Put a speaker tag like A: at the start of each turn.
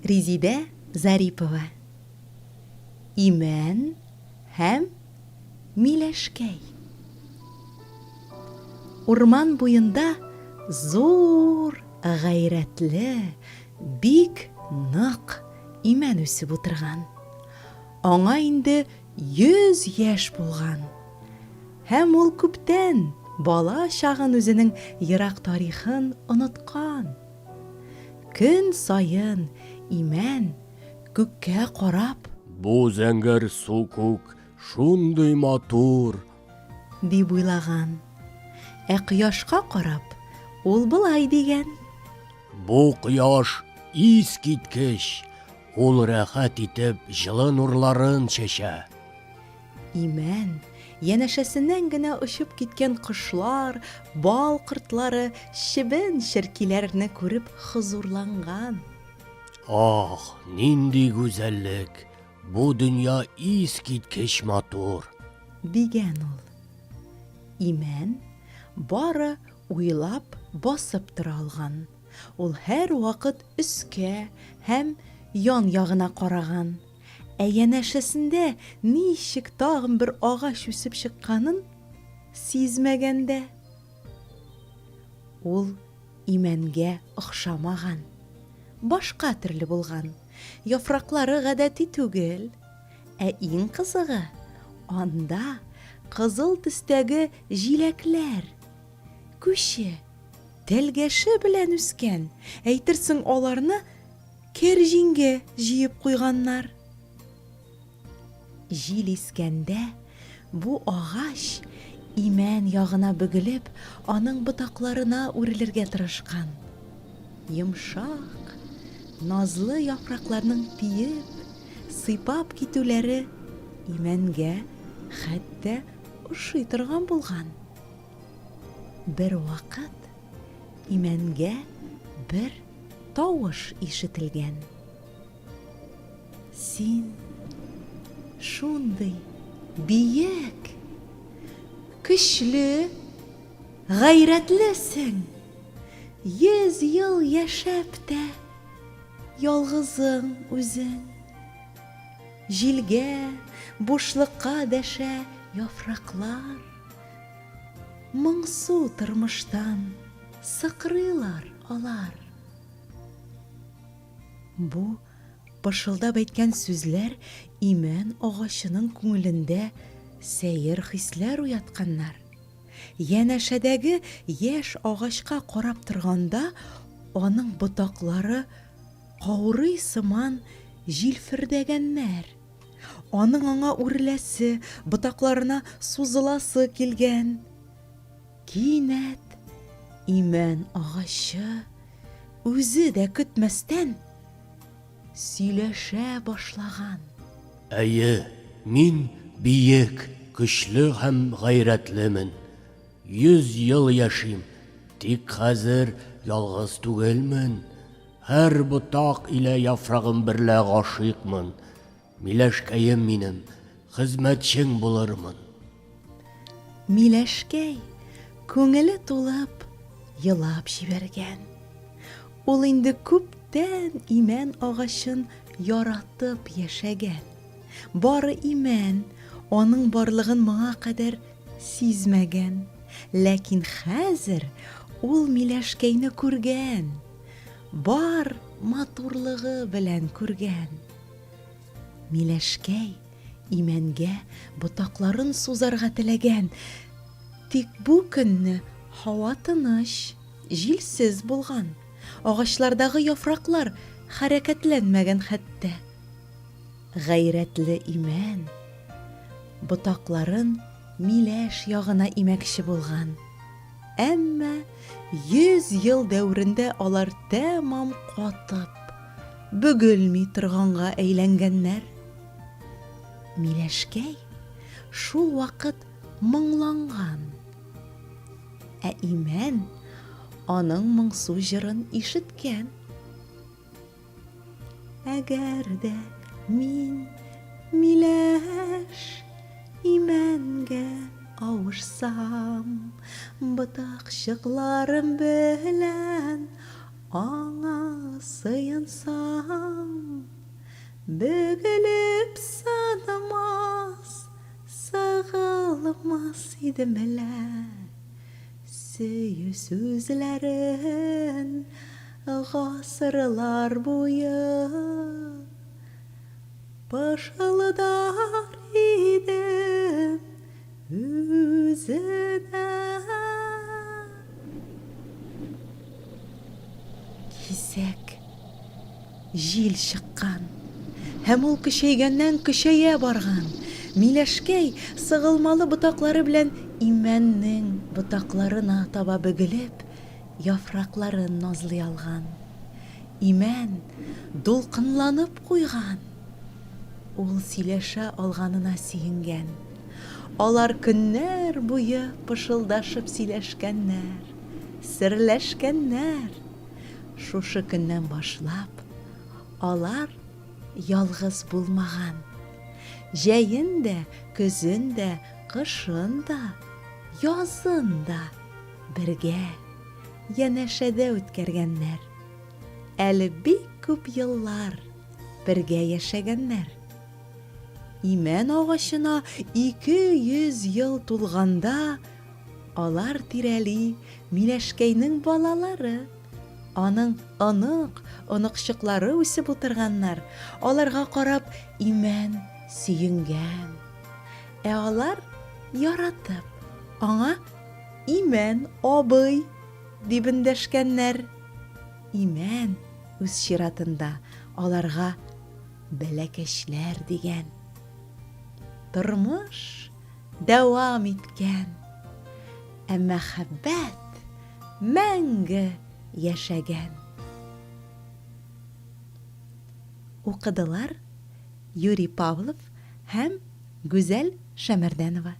A: Резидә Зарипова. Имән һәм миләшкәй. Урман буенда зур, гайрәтле, бик нык имән үсеп утырган. Аңа инде 100 яшь булган. Һәм ул күптән бала чагын үзенең ерак тарихын оныткан. Көн саен имән күккә карап,
B: «Бу зәңгәр су күк шундый матур!»
A: дип уйлаган. Кояшка карап, ул былай дигән.
B: «Бу кояш ис киткеч, ул рәхәт итеп җылы нурларын чәчә!»
A: Имән янәшәсеннән генә очып киткән кошлар, бал кортлары, чебен черкиләрне күреп хозурланган.
B: «Ах, нинди гүзәллек! Бу дөнья ис киткеч матур!»
A: дигән ул. Имән бары уйлап басып тора алган. Ул һәр вакыт өскә һәм ян ягына караган. Янәшәсендә ничек тагын бер агач үсеп чыкканын сизмәгәндә. Ул имәнгә охшамаган. Башка төрле булган. Яфраклары гадәти түгел. Иң кызыгы, анда кызыл төстәге җиләкләр, күче, тәлгәше белән үскән. Әйтерсең, аларны кәрҗингә җыеп куйганнар. Җил искәндә бу агач имән ягына бөгелеп, аның ботакларына үрелергә тырышкан. Йомшак, назлы яфракларның тиеп, сыйпап китүләре имәнгә хәтта ошый торган булган. Бер вакыт имәнгә бер тавыш ишетелгән. Син шундый биек, көчле, гайрәтлесең. 100 ел яшәп тә ялгызың үзең. Җилгә, бушлыкка дәшә яфраклар. Моңсу тормыштан сыкрыйлар алар. Бу пышылдап әйткән сүзләр имән агачының күңелендә сәер хисләр уятканнар. Янәшәдәге яшь агачка карап торганда, аның ботаклары каурый сыман җилфердәгәннәр. Аның аңа үреләсе, ботакларына сузыласы килгән. Кинәт имән агачы үзе дә көтмәстән сөйләшә башлаган.
B: «Әйе, мин биек, көчле һәм гайрәтлемен. 100 ел яшим, тик хәзер ялгыз түгелмен. Һәр ботак илә яфрагым берлә гашыйкмын. Миләшкәем минем, хезмәтчең булырмын».
A: Миләшкәй күңеле тулып елап җибәргән. Ул инде күптән имән агачын яратып яшәгән. Бары имән аның барлыгын моңа кадәр сизмәгән. Ләкин хәзер ул миләшкәйне күргән. Бар матурлыгы белән күргән. Миләшкәй имәнгә ботакларын сузарга теләгән. Тик бу көнне һава тыныч, җилсез булган. Агачлардагы яфраклар хәрәкәтләнмәгән хәтта. Гайрәтле имән ботакларын миләш ягына имәкче булган. Әмма 100 ел дәврендә алар тәмам катып, бөгелми торганга әйләнгәннәр. Миләшкәй шул вакыт моңланган. Имән аның моңсу җырын ишеткән. Әгәр дә мин миләш имәнгә авышсам, ботакчыкларым белән аңа сыенсам, бөгелеп сынамас, сығылмас иде мелә. Сөю сүзләрен ғасырлар буе пышылдар идем үзенә. Кисәк җил чыккан, һәм ул көчәйгәннән-көчәя барган. Миләшкәй сыгылмалы ботаклары белән имәннең ботакларына таба бөгелеп, яфракларын назлый алган. Имән дулкынланып куйган. Ул сөйләшә алганына сөенгән. Алар көннәр буе пышылдашып сөйләшкәннәр, серләшкәннәр. Шушы көннән башлап алар ялгыз булмаган. Җәен дә, көзен дә, кышын да, язын да бергә янәшәдә үткәргәннәр. Әле бик күп еллар бергә яшәгәннәр. Имән агачына 200 ел тулганда алар тирәли Миләшкәйнең балалары. Аның онык-оныкчыклары үсеп утырганнар. Аларга карап имән сөенгән. Алар яратып, аңа имән абый дип эндәшкәннәр. Имән үз чиратында аларга бәләкәчләр дигән. Тормыш дәвам иткән. Ә мәхәббәт мәңге яшәгән. Укыдылар Юрий Павлов һәм Гүзәл Шәмәрдәнова.